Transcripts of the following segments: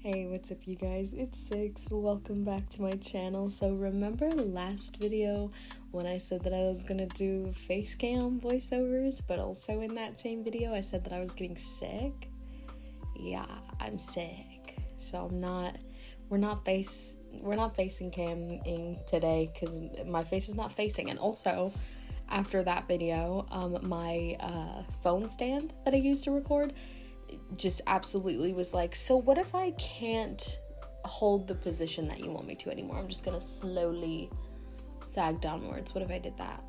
Hey, what's up you guys? It's Six. Welcome back to my channel. So remember last video when I said that I was gonna do face cam voiceovers, but also in that same video I said that I was getting sick? Yeah, I'm sick. So we're not facing camming today because my face is not facing. And also after that video, my phone stand that I used to record just absolutely was like, so what if I can't hold the position that you want me to anymore? I'm just gonna slowly sag downwards. What if I did that?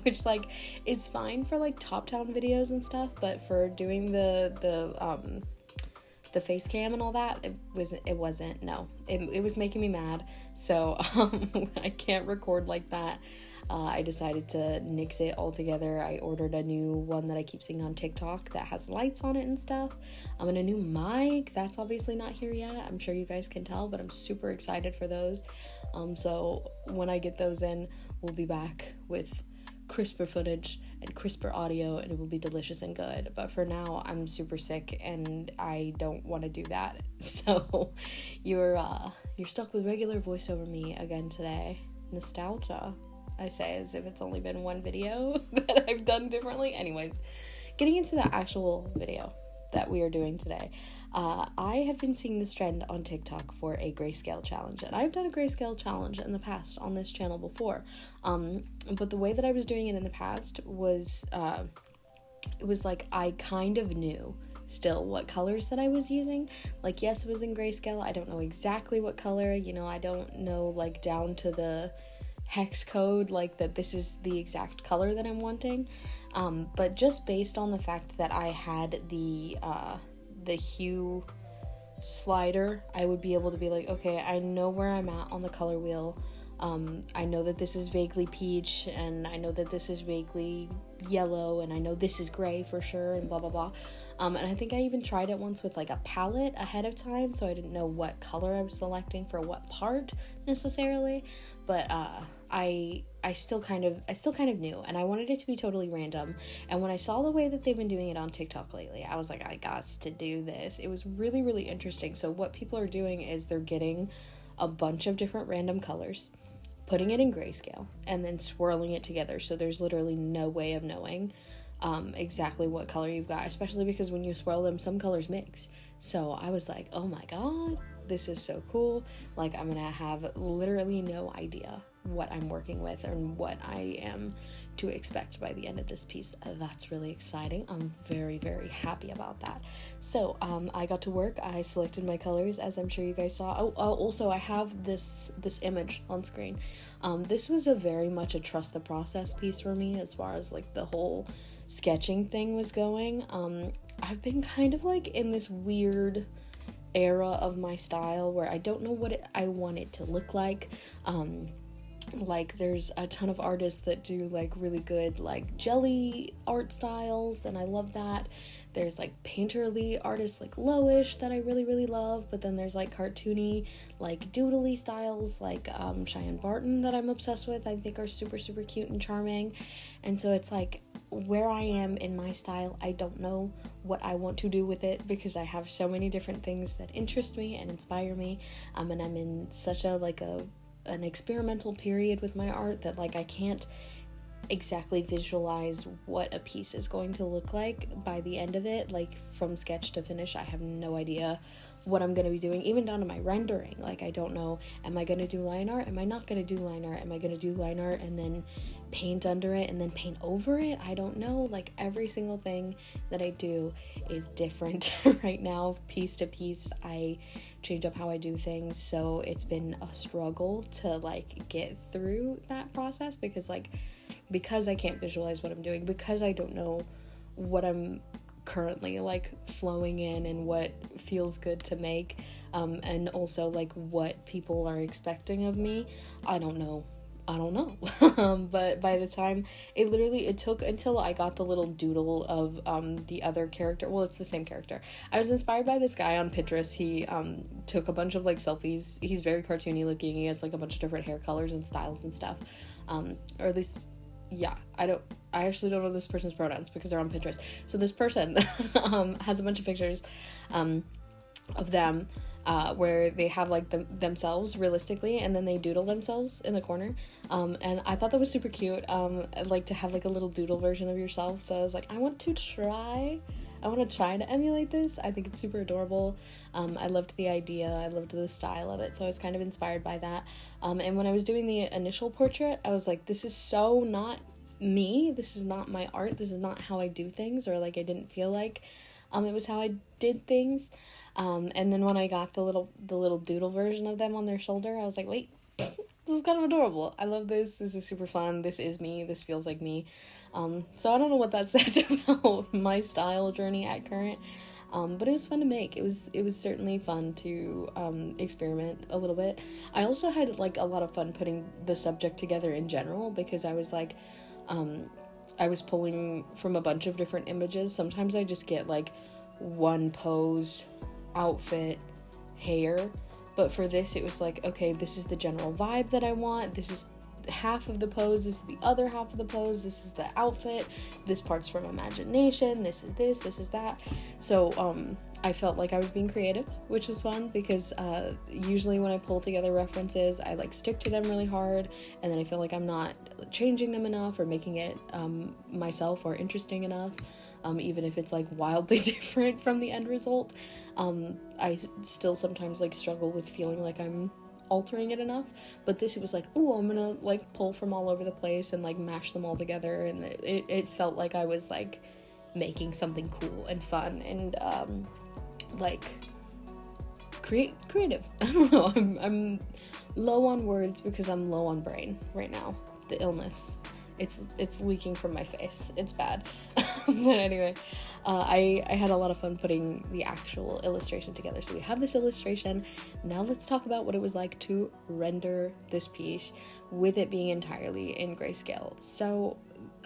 Which, like, is fine for like top down videos and stuff, but for doing the face cam and all that, it was making me mad. So I can't record like that. I decided to nix it altogether. I ordered a new one that I keep seeing on TikTok that has lights on it and stuff. And a new mic that's obviously not here yet. I'm sure you guys can tell, but I'm super excited for those. So when I get those in, we'll be back with crisper footage and crisper audio, and it will be delicious and good. But for now, I'm super sick and I don't want to do that. So you're stuck with regular voiceover me again today. Nostalgia, I say, as if it's only been one video that I've done differently. Anyways, getting into the actual video that we are doing today. I have been seeing this trend on TikTok for a grayscale challenge, and I've done a grayscale challenge in the past on this channel before. But the way that I was doing it in the past was, it was like I kind of knew still what colors that I was using. Like, yes, it was in grayscale. I don't know exactly what color, I don't know like down to the hex code, like that this is the exact color that I'm wanting, but just based on the fact that I had the hue slider, I would be able to be like, okay, I know where I'm at on the color wheel. I know that this is vaguely peach, and I know that this is vaguely yellow, and I know this is gray for sure, and blah blah blah. And I think I even tried it once with like a palette ahead of time, so I didn't know what color I was selecting for what part necessarily, but I still kind of knew, and I wanted it to be totally random. And when I saw the way that they've been doing it on TikTok lately, I was like, I got to do this. It was really, really interesting. So what people are doing is they're getting a bunch of different random colors, putting it in grayscale, and then swirling it together. So there's literally no way of knowing exactly what color you've got, especially because when you swirl them, some colors mix. So I was like, oh my god, this is so cool. Like, I'm gonna have literally no idea what I'm working with and what I am to expect by the end of this piece. That's really exciting. I'm very, very happy about that. So I got to work. I selected my colors, as I'm sure you guys saw. Also I have this image on screen. This was a very much a trust the process piece for me, as far as like the whole sketching thing was going. I've been kind of like in this weird era of my style where I don't know what I want it to look like. Like, there's a ton of artists that do like really good like jelly art styles, and I love that. There's like painterly artists like Lowish that I really, really love, but then there's like cartoony like doodly styles like Cheyenne Barton that I'm obsessed with. I think are super, super cute and charming. And so it's like, where I am in my style, I don't know what I want to do with it, because I have so many different things that interest me and inspire me, and I'm in such an experimental period with my art that like I can't exactly visualize what a piece is going to look like by the end of it. Like, from sketch to finish, I have no idea what I'm going to be doing, even down to my rendering. Like, I don't know, am I going to do line art? Am I not going to do line art? Am I going to do line art and then paint under it and then paint over it? I don't know. Like, every single thing that I do is different right now, piece to piece. I change up how I do things, so it's been a struggle to like get through that process, because I can't visualize what I'm doing, because I don't know what I'm currently like flowing in and what feels good to make, and also like what people are expecting of me. I don't know. But by the time it took until I got the little doodle of the other character. Well, it's the same character. I was inspired by this guy on Pinterest. He took a bunch of like selfies. He's very cartoony looking. He has like a bunch of different hair colors and styles and stuff, or at least, yeah, I actually don't know this person's pronouns because they're on Pinterest. So this person has a bunch of pictures of them where they have like themselves realistically, and then they doodle themselves in the corner. And I thought that was super cute. I'd like to have like a little doodle version of yourself. So I was like, I want to try to emulate this. I think it's super adorable. I loved the idea. I loved the style of it. So I was kind of inspired by that. And when I was doing the initial portrait, I was like, this is so not me. This is not my art. This is not how I do things, or like I didn't feel like it was how I did things. And then when I got the little doodle version of them on their shoulder, I was like, wait, this is kind of adorable. I love this. This is super fun. This is me. This feels like me. So I don't know what that says about my style journey at current. But it was fun to make. It was certainly fun to experiment a little bit. I also had like a lot of fun putting the subject together in general, because I was like, I was pulling from a bunch of different images. Sometimes I just get like one pose, outfit, hair, but for this it was like, okay, this is the general vibe that I want. This is half of the pose, this is the other half of the pose, this is the outfit, this part's from imagination, this is that. So I felt like I was being creative, which was fun, because usually when I pull together references, I like stick to them really hard, and then I feel like I'm not changing them enough or making it myself or interesting enough, even if it's like wildly different from the end result. I still sometimes like struggle with feeling like I'm altering it enough, but this, it was like, oh, I'm gonna like pull from all over the place and like mash them all together, and it felt like I was like making something cool and fun and like creative. I don't know, I'm low on words because I'm low on brain right now. The illness, it's leaking from my face. It's bad. But anyway, I had a lot of fun putting the actual illustration together. So we have this illustration. Now let's talk about what it was like to render this piece with it being entirely in Grayscale. So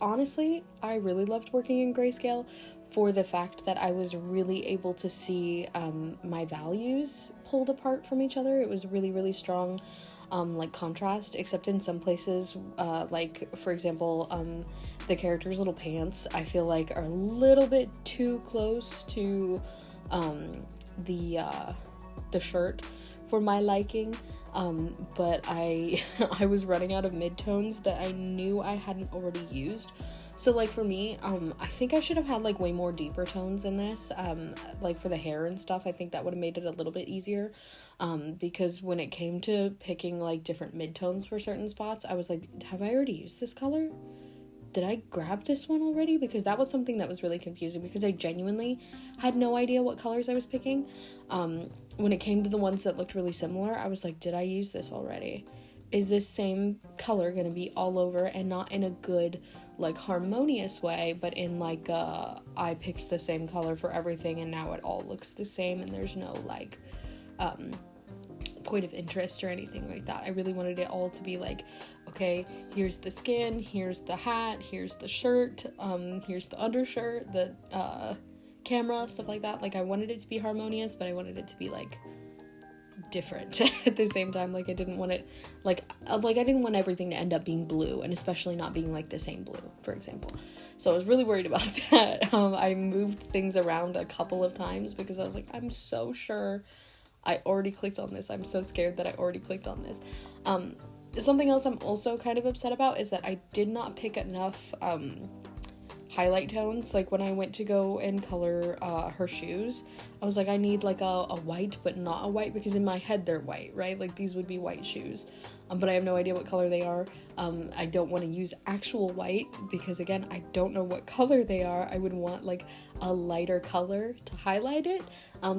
honestly, I really loved working in Grayscale for the fact that I was really able to see my values pulled apart from each other. It was really, really strong like contrast, except in some places, like for example, the character's little pants, I feel like are a little bit too close to the shirt for my liking, but I I was running out of midtones that I knew I hadn't already used. So like for me, I think I should have had like way more deeper tones in this, like for the hair and stuff. I think that would have made it a little bit easier, because when it came to picking like different midtones for certain spots, I was like, have I already used this color? Did I grab this one already? Because that was something that was really confusing, because I genuinely had no idea what colors I was picking. When it came to the ones that looked really similar, I was like, did I use this already? Is this same color gonna be all over, and not in a good, like, harmonious way, but in like I picked the same color for everything and now it all looks the same and there's no like point of interest or anything like that. I really wanted it all to be like, okay, here's the skin, here's the hat, here's the shirt, here's the undershirt, the camera, stuff like that. Like, I wanted it to be harmonious, but I wanted it to be like different at the same time. Like, I didn't want it like I didn't want everything to end up being blue, and especially not being like the same blue, for example. So I was really worried about that. I moved things around a couple of times because I was like, I'm so sure I already clicked on this. I'm so scared that I already clicked on this. Something else I'm also kind of upset about is that I did not pick enough highlight tones. Like, when I went to go and color her shoes, I was like, I need like a white, but not a white, because in my head they're white, right? Like, these would be white shoes, but I have no idea what color they are. I don't want to use actual white because, again, I don't know what color they are. I would want like a lighter color to highlight it.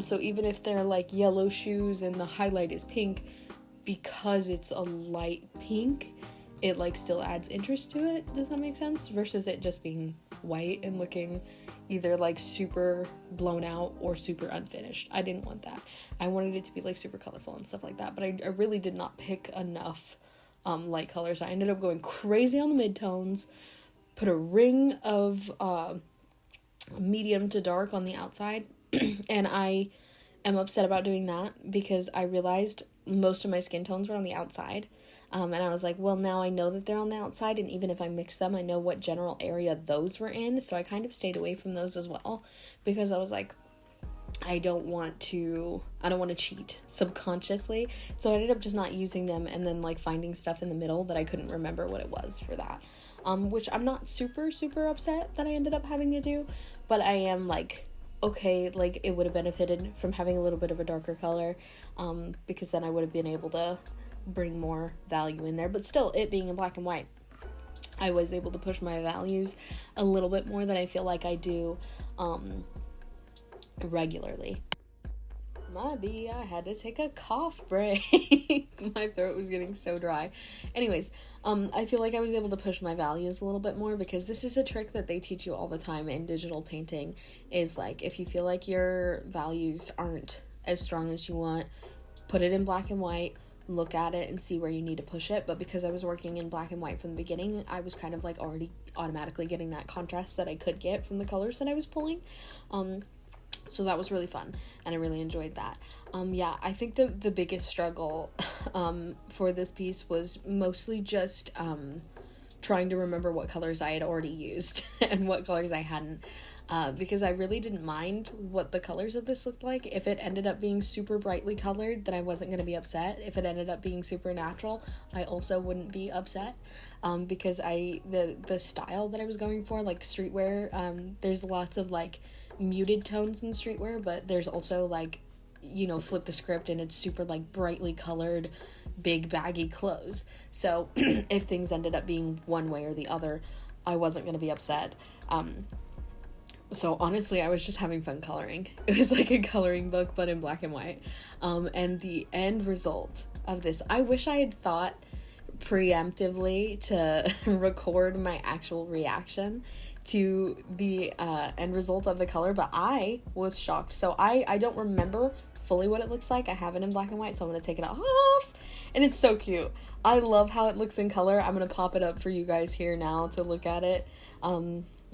So even if they're like yellow shoes and the highlight is pink, because it's a light pink, it like still adds interest to it. Does that make sense? Versus it just being white and looking either like super blown out or super unfinished. I didn't want that. I wanted it to be like super colorful and stuff like that, but I really did not pick enough light colors. I ended up going crazy on the midtones, put a ring of medium to dark on the outside, and I am upset about doing that because I realized most of my skin tones were on the outside. And I was like, well, now I know that they're on the outside, and even if I mix them, I know what general area those were in, so I kind of stayed away from those as well, because I was like, I don't want to cheat subconsciously. So I ended up just not using them, and then like finding stuff in the middle that I couldn't remember what it was for that. Which I'm not super upset that I ended up having to do, but I am like, okay, like it would have benefited from having a little bit of a darker color, because then I would have been able to bring more value in there. But still, it being in black and white, I was able to push my values a little bit more than I feel like I do regularly. Maybe I had to take a cough break. My throat was getting so dry. Anyways, I feel like I was able to push my values a little bit more, because this is a trick that they teach you all the time in digital painting, is like, if you feel like your values aren't as strong as you want, put it in black and white, look at it and see where you need to push it. But because I was working in black and white from the beginning, I was kind of like already automatically getting that contrast that I could get from the colors that I was pulling. So that was really fun, and I really enjoyed that. Yeah, I think the biggest struggle for this piece was mostly just trying to remember what colors I had already used and what colors I hadn't, because I really didn't mind what the colors of this looked like. If it ended up being super brightly colored, then I wasn't going to be upset. If it ended up being super natural, I also wouldn't be upset, because the style that I was going for, like streetwear, there's lots of like muted tones in streetwear, but there's also like, you know, flip the script and it's super like brightly colored, big baggy clothes. So if things ended up being one way or the other, I wasn't going to be upset. So honestly, I was just having fun coloring. It was like a coloring book, but in black and white. And the end result of this, I wish I had thought preemptively to record my actual reaction to the end result of the color, but I was shocked. So I don't remember fully what it looks like. I have it in black and white, so I'm going to take it off, and it's so cute. I love how it looks in color. I'm going to pop it up for you guys here now to look at it,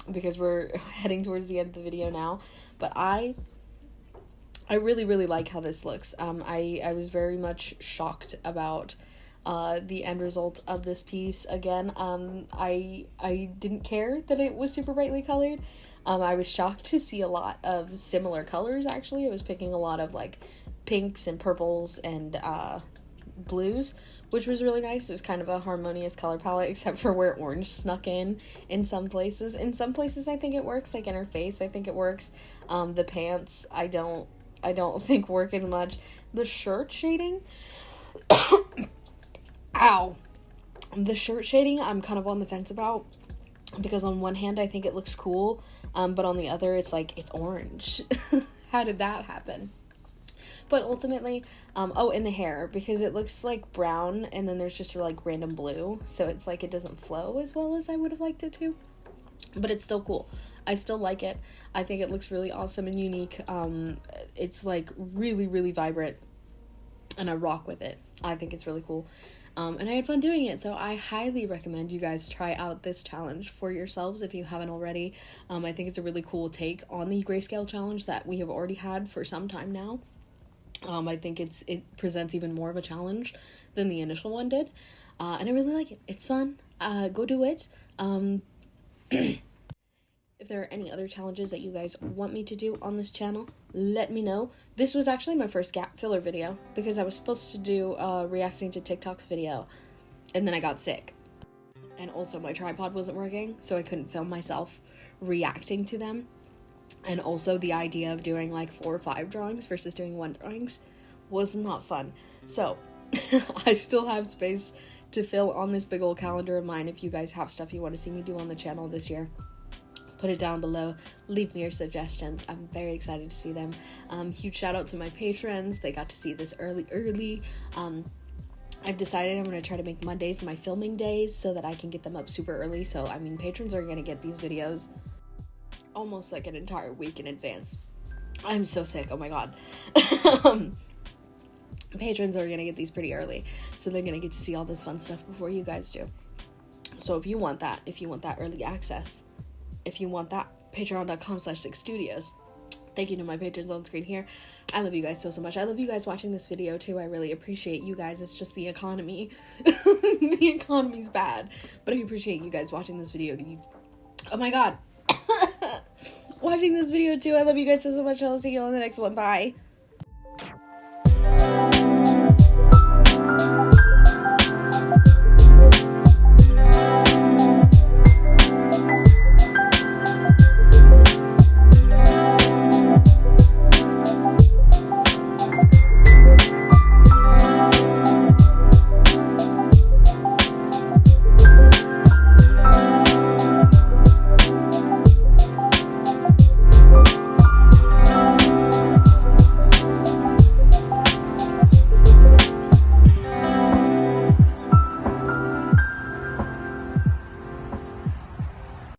because we're heading towards the end of the video now. But I really like how this looks. I was very much shocked about the end result of this piece. Again, I didn't care that it was super brightly colored. I was shocked to see a lot of similar colors, actually. I was picking a lot of like pinks and purples and blues, which was really nice. It was kind of a harmonious color palette, except for where orange snuck in some places. In some places I think it works, like in her face I think it works. The pants I don't think work as much. The shirt shading Ow. The shirt shading, I'm kind of on the fence about, because on one hand, I think it looks cool, but on the other, it's like, it's orange. How did that happen? But ultimately, and the hair, because it looks like brown, and then there's just like random blue, so it's like it doesn't flow as well as I would have liked it to, but it's still cool. I still like it. I think it looks really awesome and unique. It's like really vibrant, and I rock with it. I think it's really cool. And I had fun doing it, so I highly recommend you guys try out this challenge for yourselves if you haven't already. I think it's a really cool take on the Grayscale challenge that we have already had for some time now. I think it presents even more of a challenge than the initial one did, and I really like it. It's fun. Go do it. If there are any other challenges that you guys want me to do on this channel, let me know. This was actually my first gap filler video, because I was supposed to do reacting to TikTok's video, and then I got sick. And also my tripod wasn't working, so I couldn't film myself reacting to them. And also the idea of doing like 4 or 5 drawings versus doing 1 drawings was not fun. So I still have space to fill on this big old calendar of mine. If you guys have stuff you want to see me do on the channel this year, put it down below. Leave me your suggestions. I'm very excited to see them. Huge shout out to my patrons. They got to see this early. I've decided I'm going to try to make Mondays my filming days so that I can get them up super early. So, I mean, patrons are going to get these videos almost like an entire week in advance. I'm so sick. Oh my god. Patrons are going to get these pretty early, so they're going to get to see all this fun stuff before you guys do. So if you want that early access, if you want that, patreon.com/6studios. Thank you to my patrons on screen here. I love you guys so much. I love you guys watching this video too. I really appreciate you guys. It's just the economy. The economy's bad. But I appreciate you guys watching this video. Oh my god. watching this video too. I love you guys so much. I'll see you on the next one. Bye.